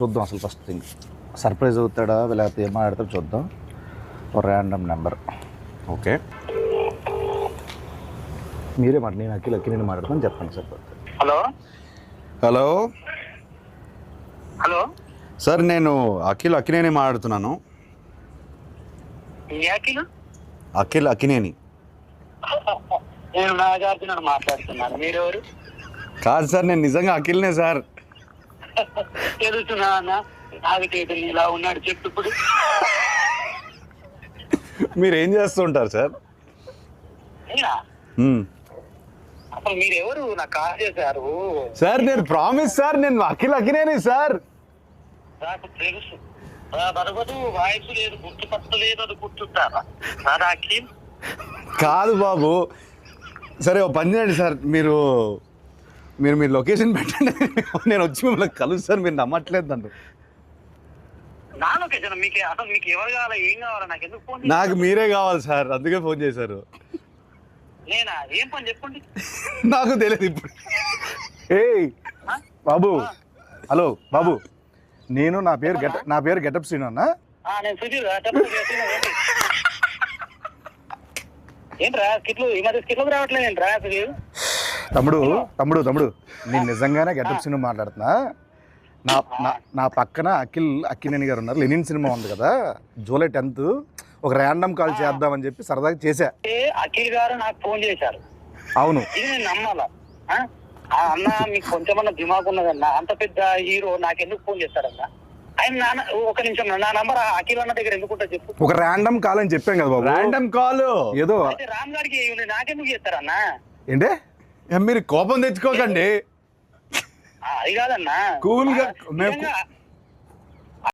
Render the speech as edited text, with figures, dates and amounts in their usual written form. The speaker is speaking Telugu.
చూద్దాం అసలు ఫస్ట్ థింగ్ సర్ప్రైజ్ అవుతాడా లేకపోతే ఏం మాట్లాడతాడో చూద్దాం. ఒక ర్యాండమ్ నెంబర్. ఓకే మీరే మాట నేను అక్కినేని మాట్లాడతాను చెప్పండి sir. Hello hello hello sir నేను అక్కినేని మాట్లాడుతున్నాను. అక్కినేని నేను నాగార్జున మాట్లాడుతున్నాను. మీరెవరు? కాదు సార్ నేను నిజంగా అఖిల్నే సార్. తెలుసునా అన్న నాగటేట ఇలా ఉన్నాడు చెప్పు ఇప్పుడు. మీరు ఏం చేస్తుంటారు సార్? అసలు మీరెవరు? నాకు కాల్ చేశారు సార్. నేను ప్రామిస్ సార్ నేను అఖినేని సార్. నాకు తెలుసు బరబదు వాయిస్ లేదు గుర్తుపట్టలేదు అది గుర్తుంటారా సార్? అఖిల్ కాదు బాబు. సరే ఓ పని చేయండి సార్, మీరు లొకేషన్ పెట్టండి, నేను వచ్చి మిమ్మల్ని కలుస్తాను. మీరు నమ్మట్లేదు నన్ను. నా లొకేషన్ మీకు అసలు మీకు ఎవరు కావాలా ఏం కావాలా? నాకు ఎందుకు ఫోన్? నాకు మీరే కావాలి సార్, అందుకే ఫోన్ చేశారు. నేనా? ఏం పని చెప్పండి. నాకు తెలియదు ఇప్పుడు. ఏయ్ బాబు, హలో బాబు, నేను నా పేరు గెటప్ శ్రీను అన్న. నేను సుధీర్. ఏంట్రా స్కిట్లు ఈ మధ్య స్కిట్లకు రావట్లేదు ఏంట్రా సుధీర్? తమ్ముడు నేను నిజంగానే గెటప్ శ్రీను మాట్లాడుతున్నా. నా పక్కన అక్కినేని గారు ఉన్నారు. లెనిన్ సినిమా ఉంది కదా, జూలై 10th ఒక ర్యాండమ్ కాల్ చేద్దామని చెప్పి సరదాగా చేశా. అఖిల్ గారు నాకు ఫోన్ చేశారు. అవును, ఇది నేను నమ్మాలా? అన్న మీకు కొంచెమన్నా దిమాగ్ ఉన్నదన్న, అంత పెద్ద హీరో నాకెందుకు ఫోన్ చేస్తాడన్నా? ఆయన ఒక నిమిషం నా నంబర్ అఖిల్ అన్న దగ్గర ఎందుకుంటా చెప్పు. ఒక ర్యాండమ్ కాల్ అని చెప్పాం కదా బాబు. ర్యాండమ్ కాల్ ఏదో రామ్ గారికి నాకెందుకు చేస్తారన్నా? ఏంటే మీరు కోపం తెచ్చుకోకండి. అది కాదన్నా, కూల్ గా